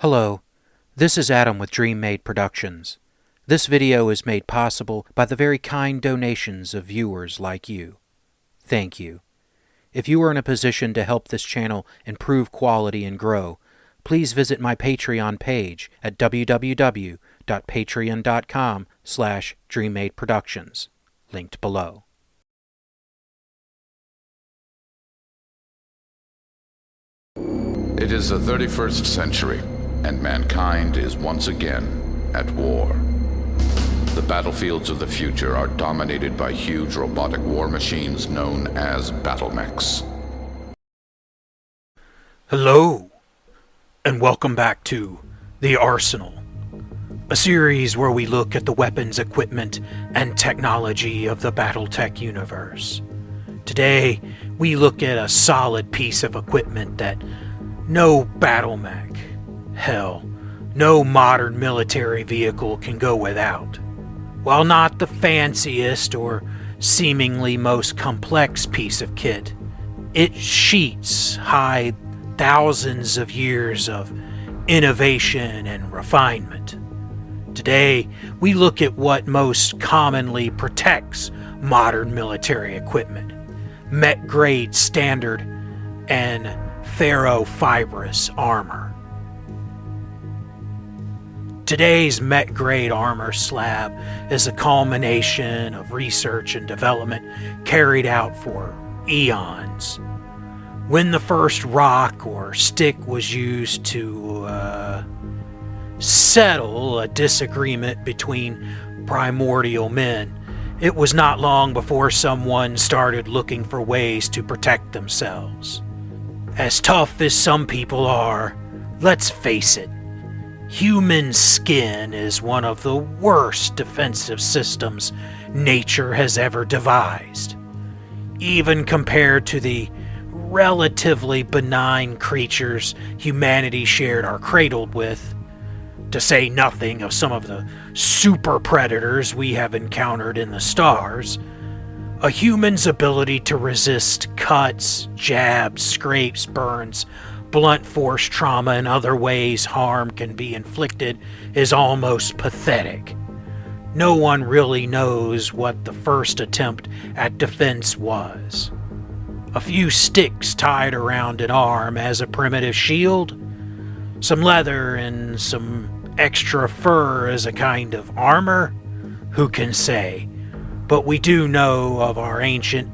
Hello, this is Adam with DreamMade Productions. This video is made possible by the very kind donations of viewers like you. Thank you. If you are in a position to help this channel improve quality and grow, please visit my Patreon page at www.patreon.com/DreamMadeProductions, linked below. It is the 31st century, and mankind is once again at war. The battlefields of the future are dominated by huge robotic war machines known as battle mechs. Hello, and welcome back to The Arsenal, a series where we look at the weapons, equipment, and technology of the BattleTech universe. Today, we look at a solid piece of equipment that no battle mech, hell, no modern military vehicle can go without. While not the fanciest or seemingly most complex piece of kit, its sheets hide thousands of years of innovation and refinement. Today, we look at what most commonly protects modern military equipment: mech-grade standard and Ferro-Fibrous armor. Today's mech-grade armor slab is a culmination of research and development carried out for eons. When the first rock or stick was used to settle a disagreement between primordial men, it was not long before someone started looking for ways to protect themselves. As tough as some people are, let's face it, human skin is one of the worst defensive systems nature has ever devised. Even compared to the relatively benign creatures humanity shared or cradled with, to say nothing of some of the super predators we have encountered in the stars, a human's ability to resist cuts, jabs, scrapes, burns, blunt force trauma, and other ways harm can be inflicted is almost pathetic. No one really knows what the first attempt at defense was. A few sticks tied around an arm as a primitive shield, some leather and some extra fur as a kind of armor? Who can say? But we do know of our ancient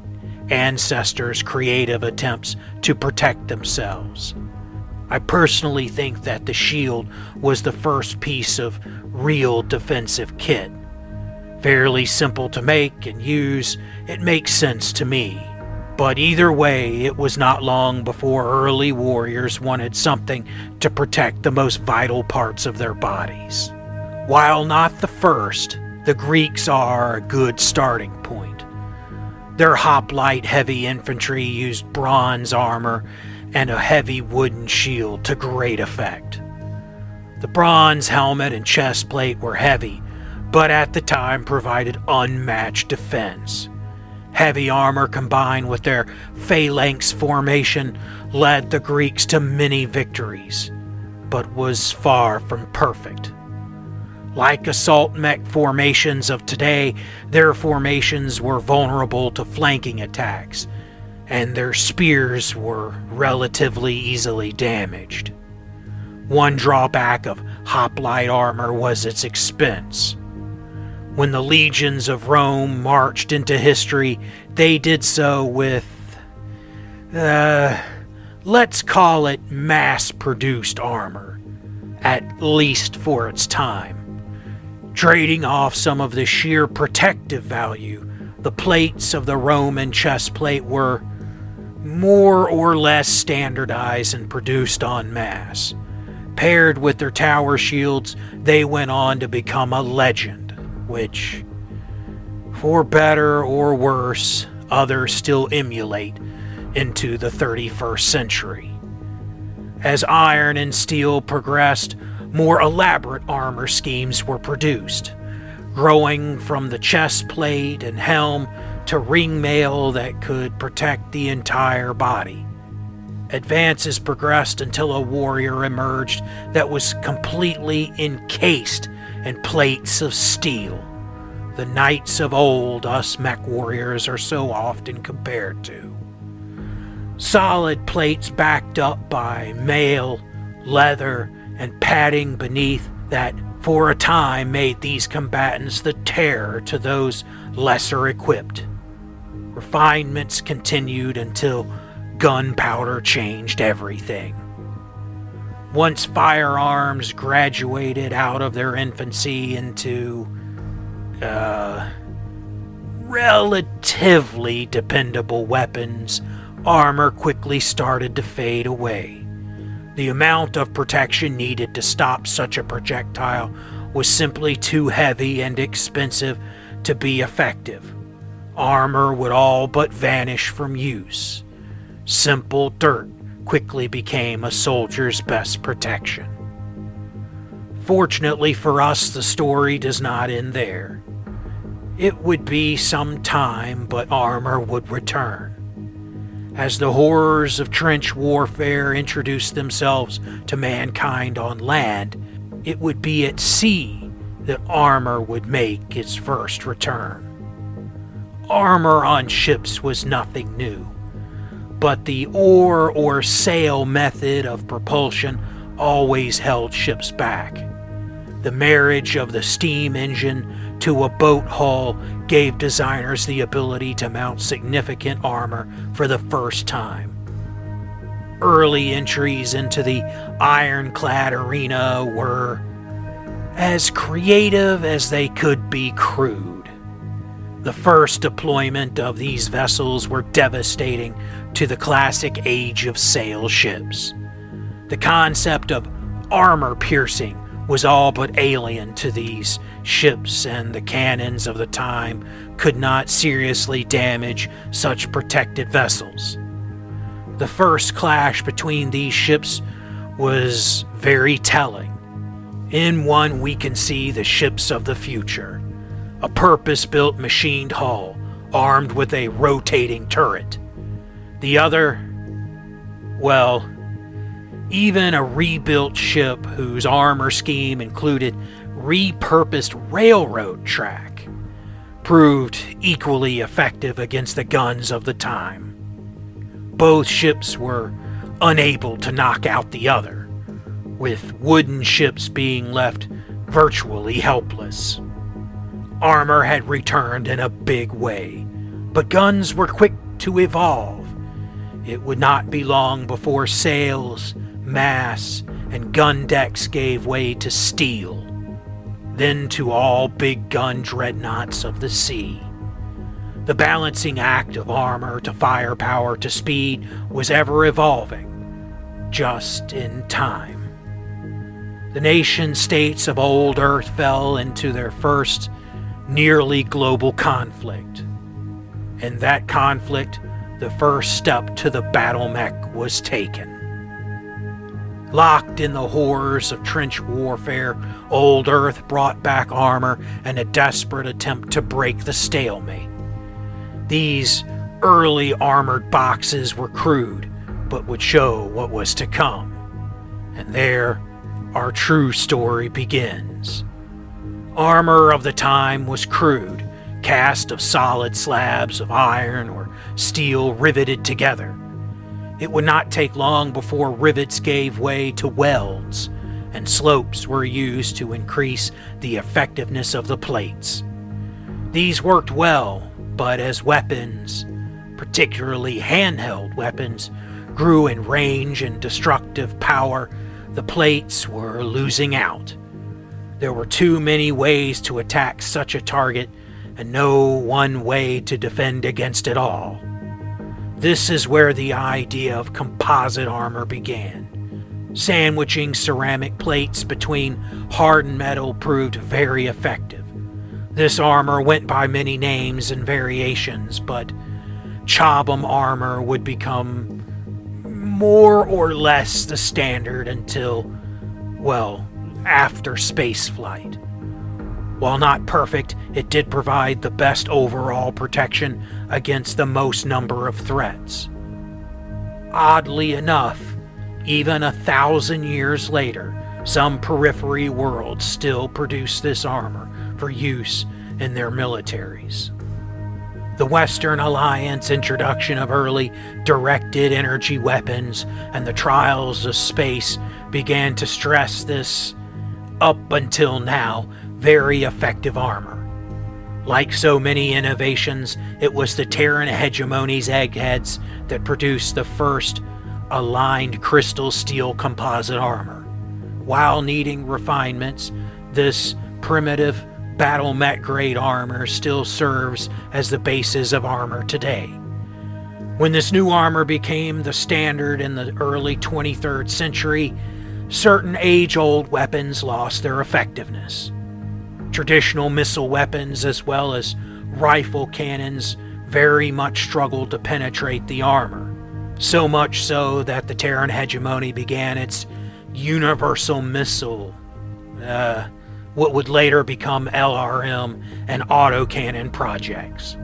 ancestors' creative attempts to protect themselves. I personally think that the shield was the first piece of real defensive kit. Fairly simple to make and use, it makes sense to me. But either way, it was not long before early warriors wanted something to protect the most vital parts of their bodies. While not the first, the Greeks are a good starting point. Their hoplite heavy infantry used bronze armor and a heavy wooden shield to great effect. The bronze helmet and chest plate were heavy, but at the time provided unmatched defense. Heavy armor combined with their phalanx formation led the Greeks to many victories, but was far from perfect. Like assault mech formations of today, their formations were vulnerable to flanking attacks, and their spears were relatively easily damaged. One drawback of hoplite armor was its expense. When the legions of Rome marched into history, they did so with, let's call it mass-produced armor, at least for its time. Trading off some of the sheer protective value, the plates of the Roman chest plate were more or less standardized and produced en masse. Paired with their tower shields, they went on to become a legend, which, for better or worse, others still emulate into the 31st century. As iron and steel progressed, more elaborate armor schemes were produced, growing from the chest plate and helm to ring mail that could protect the entire body. Advances progressed until a warrior emerged that was completely encased in plates of steel. The knights of old us mech warriors are so often compared to. Solid plates backed up by mail, leather, and padding beneath that for a time made these combatants the terror to those lesser equipped. Refinements continued until gunpowder changed everything. Once firearms graduated out of their infancy into relatively dependable weapons, armor quickly started to fade away. The amount of protection needed to stop such a projectile was simply too heavy and expensive to be effective. Armor would all but vanish from use. Simple dirt quickly became a soldier's best protection. Fortunately for us, the story does not end there. It would be some time, but armor would return. As the horrors of trench warfare introduced themselves to mankind on land, it would be at sea that armor would make its first return. Armor on ships was nothing new, but the oar or sail method of propulsion always held ships back. The marriage of the steam engine to a boat hull gave designers the ability to mount significant armor for the first time. Early entries into the ironclad arena were as creative as they could be crude. The first deployment of these vessels were devastating to the classic age of sail ships. The concept of armor piercing was all but alien to these ships, and the cannons of the time could not seriously damage such protected vessels. The first clash between these ships was very telling. In one we can see the ships of the future, a purpose-built machined hull armed with a rotating turret. The other, well, even a rebuilt ship whose armor scheme included repurposed railroad track, proved equally effective against the guns of the time. Both ships were unable to knock out the other, with wooden ships being left virtually helpless. Armor had returned in a big way, but guns were quick to evolve. It would not be long before sails, masts, and gun decks gave way to steel, then to all big gun dreadnoughts of the sea. The balancing act of armor to firepower to speed was ever evolving, just in time. The nation-states of old Earth fell into their first nearly global conflict. In that conflict, the first step to the battle mech was taken. Locked in the horrors of trench warfare, old Earth brought back armor in a desperate attempt to break the stalemate. These early armored boxes were crude, but would show what was to come. And there, our true story begins. Armor of the time was crude, cast of solid slabs of iron or steel riveted together. It would not take long before rivets gave way to welds, and slopes were used to increase the effectiveness of the plates. These worked well, but as weapons, particularly handheld weapons, grew in range and destructive power, the plates were losing out. There were too many ways to attack such a target, and no one way to defend against it all. This is where the idea of composite armor began. Sandwiching ceramic plates between hardened metal proved very effective. This armor went by many names and variations, but Chobham armor would become more or less the standard until, well, after spaceflight. While not perfect, it did provide the best overall protection against the most number of threats. Oddly enough, even 1,000 years later, some periphery worlds still produce this armor for use in their militaries. The Western Alliance introduction of early directed energy weapons and the trials of space began to stress this, up until now, very effective armor. Like so many innovations, it was the Terran hegemony's eggheads that produced the first aligned crystal steel composite armor. While needing refinements, this primitive BattleTech grade armor still serves as the basis of armor today. When this new armor became the standard in the early 23rd century, certain age-old weapons lost their effectiveness. Traditional missile weapons as well as rifle cannons very much struggled to penetrate the armor, so much so that the Terran hegemony began its universal missile, what would later become LRM and autocannon projects.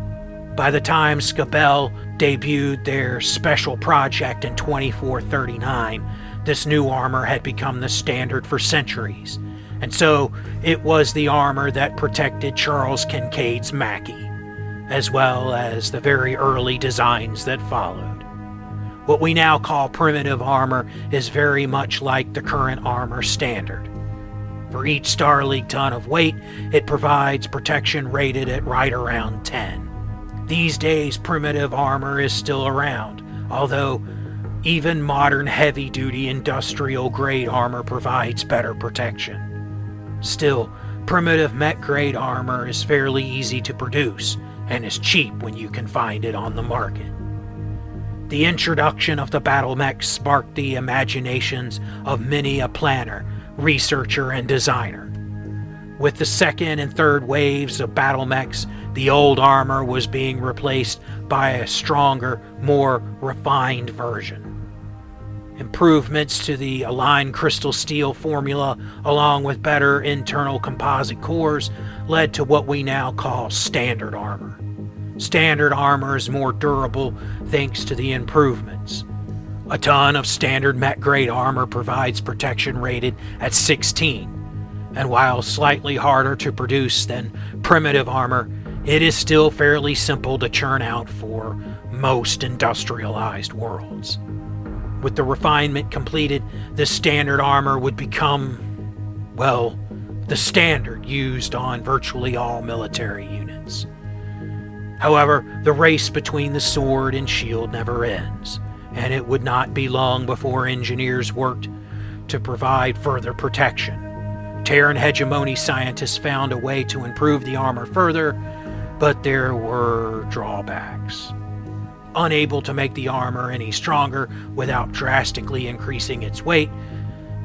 By the time Skabel debuted their special project in 2439, this new armor had become the standard for centuries, and so it was the armor that protected Charles Kincaid's Mackie, as well as the very early designs that followed. What we now call primitive armor is very much like the current armor standard. For each Star League ton of weight, it provides protection rated at right around 10. These days, primitive armor is still around, although even modern heavy-duty industrial-grade armor provides better protection. Still, primitive mech-grade armor is fairly easy to produce, and is cheap when you can find it on the market. The introduction of the BattleTech sparked the imaginations of many a planner, researcher, and designer. With the second and third waves of BattleTechs, the old armor was being replaced by a stronger, more refined version. Improvements to the aligned crystal steel formula, along with better internal composite cores, led to what we now call standard armor. Standard armor is more durable thanks to the improvements. A ton of standard mech-grade armor provides protection rated at 16, and while slightly harder to produce than primitive armor, it is still fairly simple to churn out for most industrialized worlds. With the refinement completed, the standard armor would become, well, the standard used on virtually all military units. However, the race between the sword and shield never ends, and it would not be long before engineers worked to provide further protection. Terran hegemony scientists found a way to improve the armor further, but there were drawbacks. Unable to make the armor any stronger without drastically increasing its weight,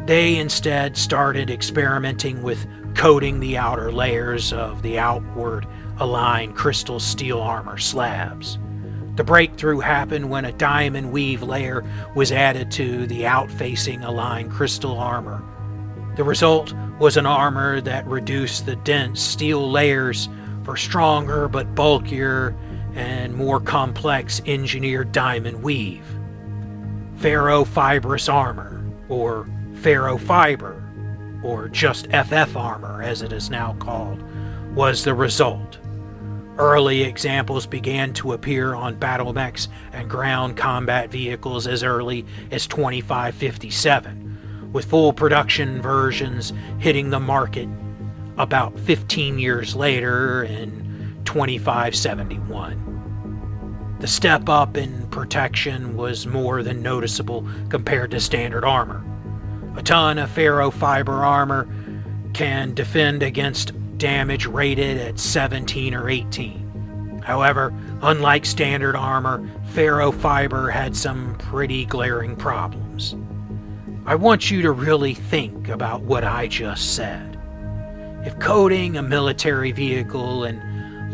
they instead started experimenting with coating the outer layers of the outward aligned crystal steel armor slabs. The breakthrough happened when a diamond weave layer was added to the out-facing aligned crystal armor. The result was an armor that reduced the dense steel layers for stronger but bulkier and more complex engineered diamond weave. Ferro-Fibrous armor, or Ferro-Fiber, or just FF armor as it is now called, was the result. Early examples began to appear on BattleTechs and ground combat vehicles as early as 2557, with full production versions hitting the market about 15 years later in 2571. The step up in protection was more than noticeable compared to standard armor. A ton of ferro-fiber armor can defend against damage rated at 17 or 18. However, unlike standard armor, ferro-fiber had some pretty glaring problems. I want you to really think about what I just said. If coating a military vehicle in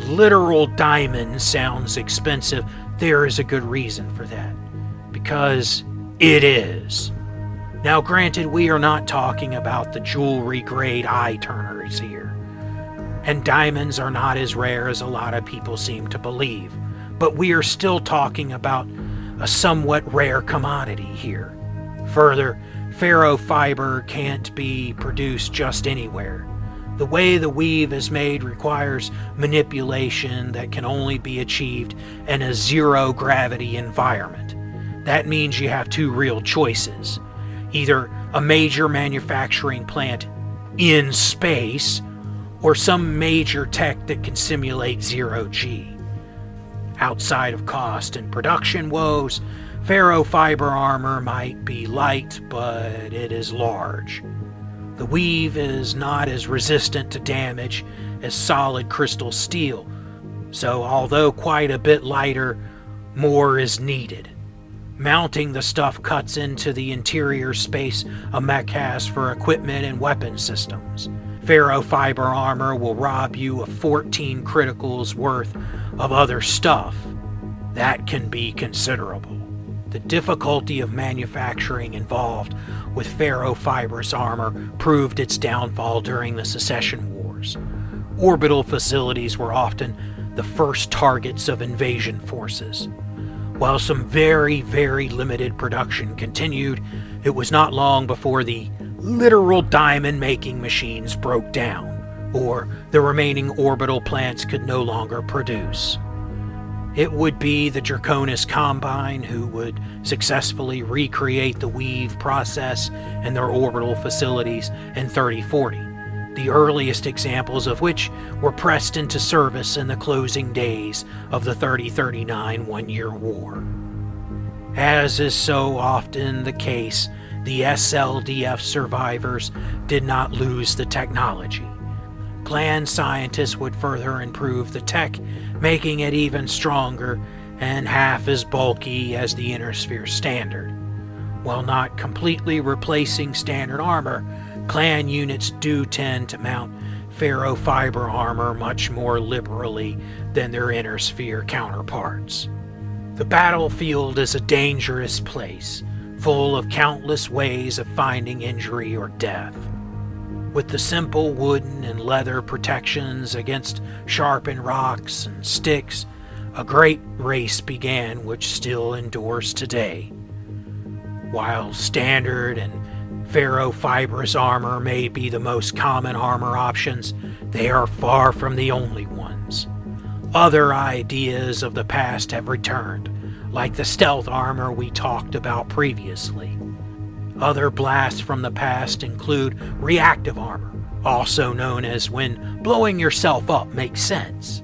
literal diamonds sounds expensive, there is a good reason for that. Because it is. Now granted, we are not talking about the jewelry-grade eye-turners here. And diamonds are not as rare as a lot of people seem to believe. But we are still talking about a somewhat rare commodity here. Further, ferro-fiber can't be produced just anywhere. The way the weave is made requires manipulation that can only be achieved in a zero-gravity environment. That means you have two real choices. Either a major manufacturing plant in space, or some major tech that can simulate zero-G. Outside of cost and production woes, ferro-fiber armor might be light, but it is large. The weave is not as resistant to damage as solid crystal steel, so although quite a bit lighter, more is needed. Mounting the stuff cuts into the interior space a mech has for equipment and weapon systems. Ferro-fiber armor will rob you of 14 criticals worth of other stuff. That can be considerable. The difficulty of manufacturing involved with ferro-fibrous armor proved its downfall during the Secession Wars. Orbital facilities were often the first targets of invasion forces. While some very, very limited production continued, it was not long before the literal diamond-making machines broke down, or the remaining orbital plants could no longer produce. It would be the Draconis Combine who would successfully recreate the weave process in their orbital facilities in 3040, the earliest examples of which were pressed into service in the closing days of the 3039 one-year war. As is so often the case, the SLDF survivors did not lose the technology. Clan scientists would further improve the tech, making it even stronger and half as bulky as the Inner Sphere Standard. While not completely replacing standard armor, clan units do tend to mount ferro-fiber armor much more liberally than their Inner Sphere counterparts. The battlefield is a dangerous place, full of countless ways of finding injury or death. With the simple wooden and leather protections against sharpened rocks and sticks, a great race began which still endures today. While standard and ferro-fibrous armor may be the most common armor options, they are far from the only ones. Other ideas of the past have returned, like the stealth armor we talked about previously. Other blasts from the past include reactive armor, also known as when blowing yourself up makes sense.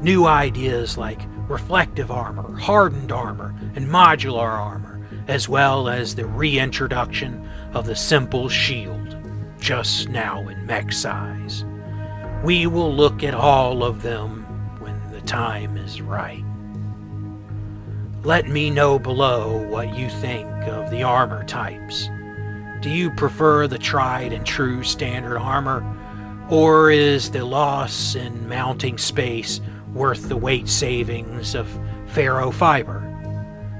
New ideas like reflective armor, hardened armor, and modular armor, as well as the reintroduction of the simple shield, just now in mech size. We will look at all of them when the time is right. Let me know below what you think of the armor types. Do you prefer the tried and true standard armor, or is the loss in mounting space worth the weight savings of ferro-fiber?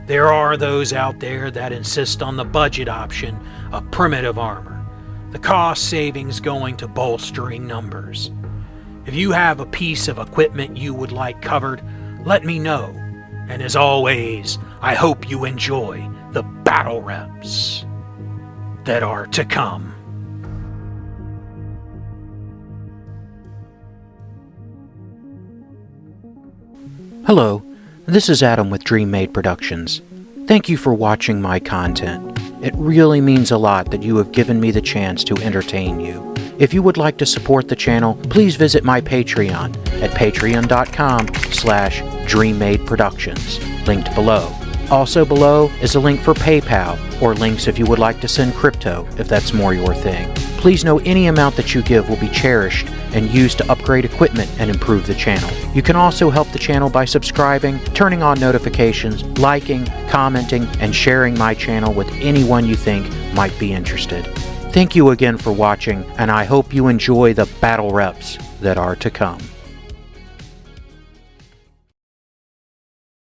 There are those out there that insist on the budget option of primitive armor, the cost savings going to bolstering numbers. If you have a piece of equipment you would like covered, let me know. And as always, I hope you enjoy the battle reps that are to come. Hello, this is Adam with Dream Made Productions. Thank you for watching my content. It really means a lot that you have given me the chance to entertain you. If you would like to support the channel, please visit my Patreon at patreon.com/DreamMadeProductions, linked below. Also below is a link for PayPal, or links if you would like to send crypto, if that's more your thing. Please know any amount that you give will be cherished and used to upgrade equipment and improve the channel. You can also help the channel by subscribing, turning on notifications, liking, commenting, and sharing my channel with anyone you think might be interested. Thank you again for watching, and I hope you enjoy the battle reps that are to come.